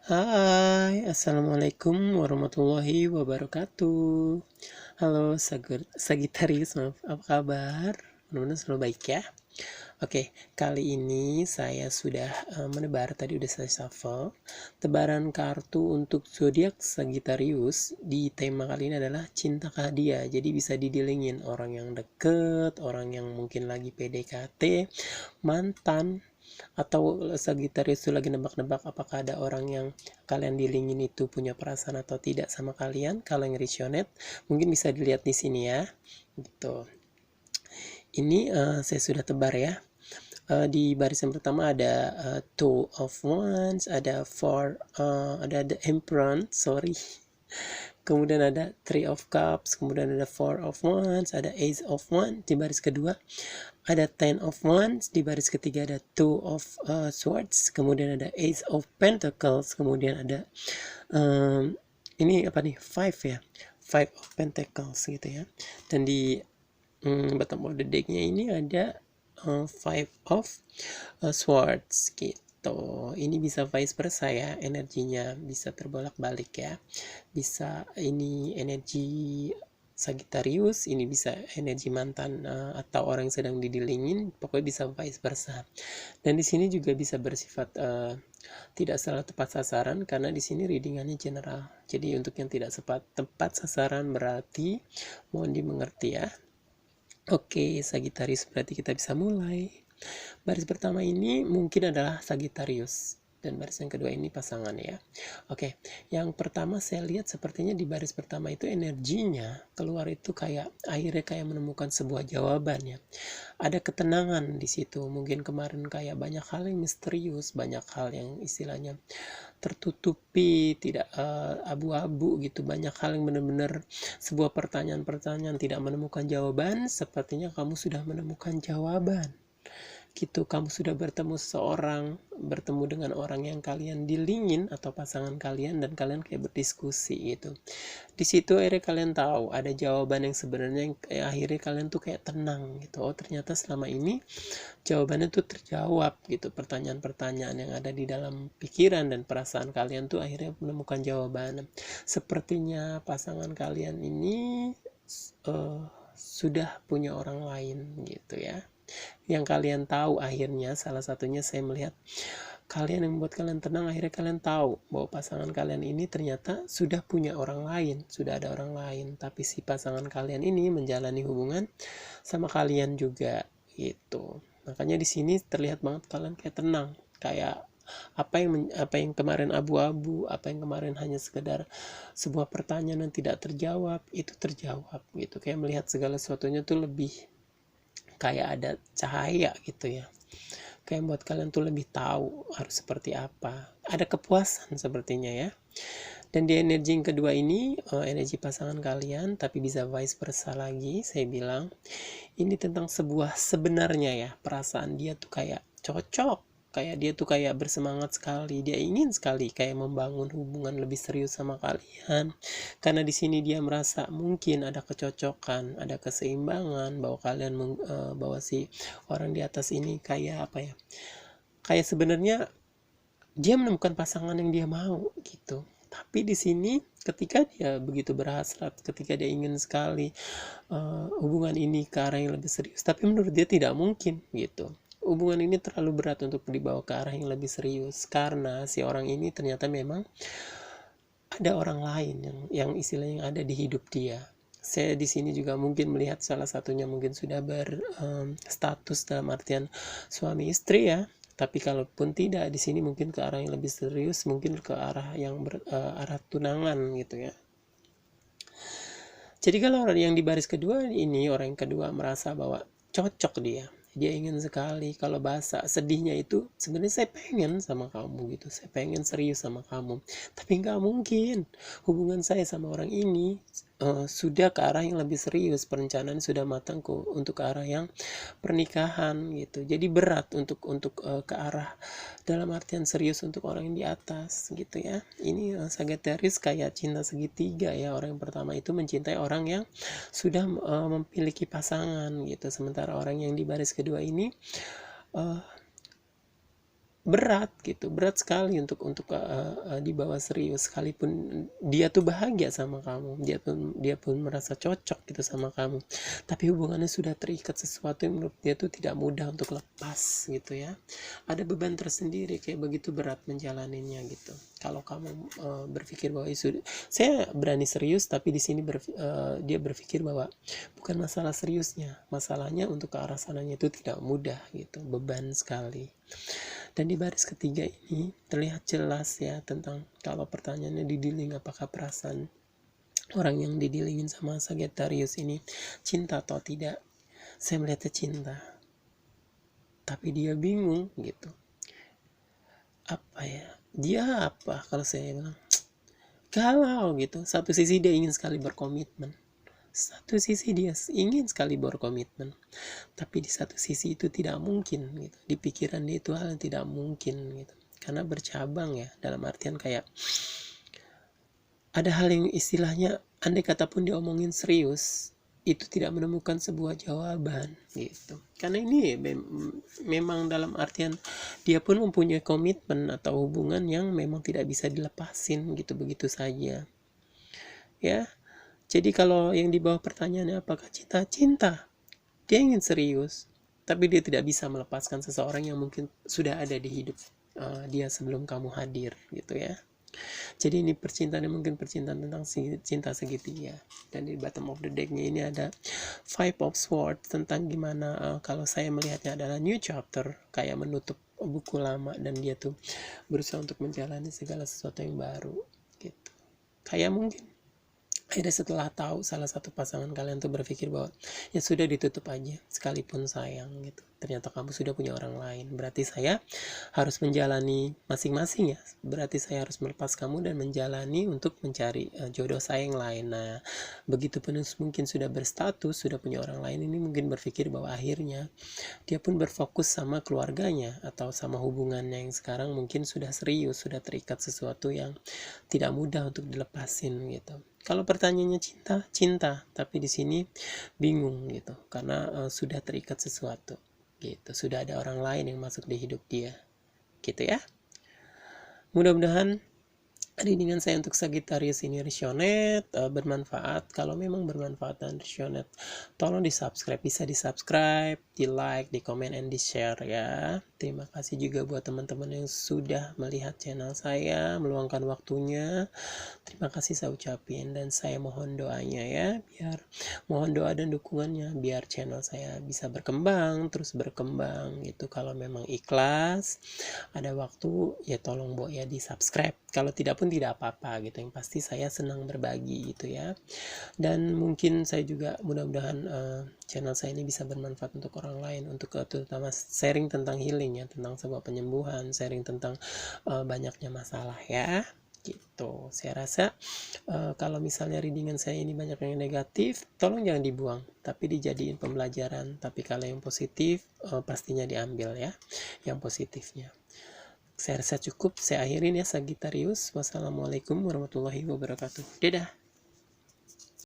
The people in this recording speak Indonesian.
Hai, Assalamualaikum warahmatullahi wabarakatuh. Halo Sagitarius, maaf, apa kabar? Mudah-mudahan selalu baik ya. Oke, kali ini saya sudah menebar, tadi udah saya shuffle tebaran kartu untuk zodiak Sagittarius. Di tema kali ini adalah cinta hadiah. Jadi bisa didilingin orang yang deket, orang yang mungkin lagi PDKT, mantan, atau Sagittarius itu lagi nebak-nebak apakah ada orang yang kalian dilingin itu punya perasaan atau tidak sama kalian. Kalau yang resonate mungkin bisa dilihat di sini ya, gitu. Ini saya sudah tebar ya. Di barisan pertama ada Two of Wands, ada ada the Emperor, sorry. Kemudian ada Three of Cups, kemudian ada Four of Wands, ada Ace of Wands. Di baris kedua ada Ten of Wands, di baris ketiga ada Two of Swords, kemudian ada Ace of Pentacles, kemudian ada ini apa nih, Five ya, Five of Pentacles gitu ya. Dan di bottom of the decknya ini ada Five of Swords gitu. Ini bisa vice versa ya, energinya bisa terbolak-balik ya. Bisa ini energi Sagittarius, ini bisa energi mantan atau orang yang sedang didilingin, pokoknya bisa vice versa. Dan di sini juga bisa bersifat tidak salah tepat sasaran, karena di sini readingannya general. Jadi untuk yang tidak tepat sasaran berarti mohon dimengerti ya. Oke, Sagittarius, berarti kita bisa mulai. Baris pertama ini mungkin adalah Sagittarius, dan baris yang kedua ini pasangan ya. Oke, yang pertama saya lihat sepertinya di baris pertama itu energinya keluar itu kayak akhirnya kayak menemukan sebuah jawaban ya. Ada ketenangan di situ. Mungkin kemarin kayak banyak hal yang misterius, banyak hal yang istilahnya tertutupi, tidak abu-abu gitu. Banyak hal yang benar-benar sebuah pertanyaan-pertanyaan tidak menemukan jawaban. Sepertinya kamu sudah menemukan jawaban gitu. Kamu sudah bertemu seseorang, bertemu dengan orang yang kalian dilingin atau pasangan kalian, dan kalian kayak berdiskusi gitu. Di situ akhirnya kalian tahu ada jawaban yang sebenarnya yang akhirnya kalian tuh kayak tenang gitu. Oh, ternyata selama ini jawabannya tuh terjawab gitu. Pertanyaan-pertanyaan yang ada di dalam pikiran dan perasaan kalian tuh akhirnya menemukan jawaban. Sepertinya pasangan kalian ini sudah punya orang lain gitu ya, yang kalian tahu. Akhirnya salah satunya saya melihat kalian yang membuat kalian tenang, akhirnya kalian tahu bahwa pasangan kalian ini ternyata sudah punya orang lain, sudah ada orang lain, tapi si pasangan kalian ini menjalani hubungan sama kalian juga gitu. Makanya di sini terlihat banget kalian kayak tenang, kayak apa yang kemarin abu-abu, apa yang kemarin hanya sekedar sebuah pertanyaan yang tidak terjawab, itu terjawab gitu. Kayak melihat segala sesuatunya tuh lebih kayak ada cahaya gitu ya, kayak buat kalian tuh lebih tahu harus seperti apa, ada kepuasan sepertinya ya. Dan di energi yang kedua ini energi pasangan kalian, tapi bisa vice versa lagi. Saya bilang ini tentang sebuah sebenarnya ya, perasaan dia tuh kayak cocok, kayak dia tuh kayak bersemangat sekali, dia ingin sekali kayak membangun hubungan lebih serius sama kalian, karena di sini dia merasa mungkin ada kecocokan, ada keseimbangan, bahwa kalian bahwa si orang di atas ini kayak apa ya, kayak sebenarnya dia menemukan pasangan yang dia mau gitu. Tapi di sini ketika dia begitu berhasrat, ketika dia ingin sekali hubungan ini ke arah yang lebih serius, tapi menurut dia tidak mungkin gitu. Hubungan ini terlalu berat untuk dibawa ke arah yang lebih serius, karena si orang ini ternyata memang ada orang lain yang istilahnya ada di hidup dia. Saya di sini juga mungkin melihat salah satunya mungkin sudah berstatus dalam artian suami istri ya. Tapi kalaupun tidak, di sini mungkin ke arah yang lebih serius, mungkin ke arah yang arah tunangan gitu ya. Jadi kalau orang yang di baris kedua ini, orang yang kedua merasa bahwa cocok dia ingin sekali. Kalau bahasa sedihnya itu sebenarnya saya pengen sama kamu gitu, saya pengen serius sama kamu, tapi nggak mungkin. Hubungan saya sama orang ini sudah ke arah yang lebih serius, perencanaan sudah matang untuk ke arah yang pernikahan gitu. Jadi berat untuk ke arah dalam artian serius untuk orang yang di atas gitu ya. Ini Sagittarius kayak cinta segitiga ya. Orang yang pertama itu mencintai orang yang sudah memiliki pasangan gitu, sementara orang yang di baris kedua ini berat gitu, berat sekali untuk dibawa serius, sekalipun dia tuh bahagia sama kamu, dia pun merasa cocok gitu sama kamu, tapi hubungannya sudah terikat sesuatu yang menurut dia tuh tidak mudah untuk lepas gitu ya. Ada beban tersendiri, kayak begitu berat menjalaninya gitu. Kalau kamu berpikir bahwa saya berani serius, tapi di sini dia berpikir bahwa bukan masalah seriusnya, masalahnya untuk ke arah sananya itu tidak mudah gitu, beban sekali. Dan di baris ketiga ini terlihat jelas ya tentang, kalau pertanyaannya didealing apakah perasaan orang yang didilingin sama Sagittarius ini cinta atau tidak, saya melihatnya cinta, tapi dia bingung gitu. Apa ya, dia apa, kalau saya bilang galau gitu. Satu sisi dia ingin sekali berkomitmen, satu sisi dia ingin sekali berkomitmen, tapi di satu sisi itu tidak mungkin gitu. Di pikiran dia itu hal yang tidak mungkin gitu, karena bercabang ya, dalam artian kayak ada hal yang istilahnya andai kata pun diomongin serius, itu tidak menemukan sebuah jawaban gitu. Karena ini memang dalam artian dia pun mempunyai komitmen atau hubungan yang memang tidak bisa dilepasin gitu begitu saja ya. Jadi kalau yang di bawah pertanyaannya apakah cinta, cinta, dia ingin serius, tapi dia tidak bisa melepaskan seseorang yang mungkin sudah ada di hidup dia sebelum kamu hadir gitu ya. Jadi ini percintaan yang mungkin percintaan tentang cinta segitiga. Dan di bottom of the decknya ini ada Five of Swords, tentang gimana kalau saya melihatnya adalah new chapter, kayak menutup buku lama, dan dia tuh berusaha untuk menjalani segala sesuatu yang baru gitu. Kayak mungkin akhirnya setelah tahu salah satu pasangan kalian tuh berpikir bahwa ya sudah, ditutup aja, sekalipun sayang gitu, ternyata kamu sudah punya orang lain, berarti saya harus menjalani masing-masing ya, berarti saya harus melepas kamu dan menjalani untuk mencari jodoh saya yang lain. Nah begitu pun mungkin sudah berstatus, sudah punya orang lain, ini mungkin berpikir bahwa akhirnya dia pun berfokus sama keluarganya atau sama hubungannya yang sekarang mungkin sudah serius, sudah terikat sesuatu yang tidak mudah untuk dilepasin gitu. Kalau pertanyaannya cinta, cinta, tapi di sini bingung gitu, karena sudah terikat sesuatu gitu, sudah ada orang lain yang masuk di hidup dia gitu ya. Mudah-mudahan readingan saya untuk Sagittarius ini resonate, bermanfaat. Kalau memang bermanfaat dan resonate, tolong di subscribe, bisa di subscribe, di like, di komen, and di share ya. Terima kasih juga buat teman-teman yang sudah melihat channel saya, meluangkan waktunya. Terima kasih saya ucapin, dan saya mohon doanya ya, mohon doa dan dukungannya biar channel saya bisa berkembang, terus berkembang gitu. Kalau memang ikhlas, ada waktu ya tolong ya di subscribe. Kalau tidak pun tidak apa-apa gitu, yang pasti saya senang berbagi gitu ya. Dan mungkin saya juga mudah-mudahan channel saya ini bisa bermanfaat untuk orang lain, untuk terutama sharing tentang healing ya, tentang sebuah penyembuhan, sharing tentang banyaknya masalah ya gitu. Saya rasa kalau misalnya readingan saya ini banyak yang negatif, tolong jangan dibuang, tapi dijadiin pembelajaran. Tapi kalau yang positif pastinya diambil ya, yang positifnya. Saya rasa cukup, saya akhirin ya Sagittarius. Wassalamualaikum warahmatullahi wabarakatuh. Dadah.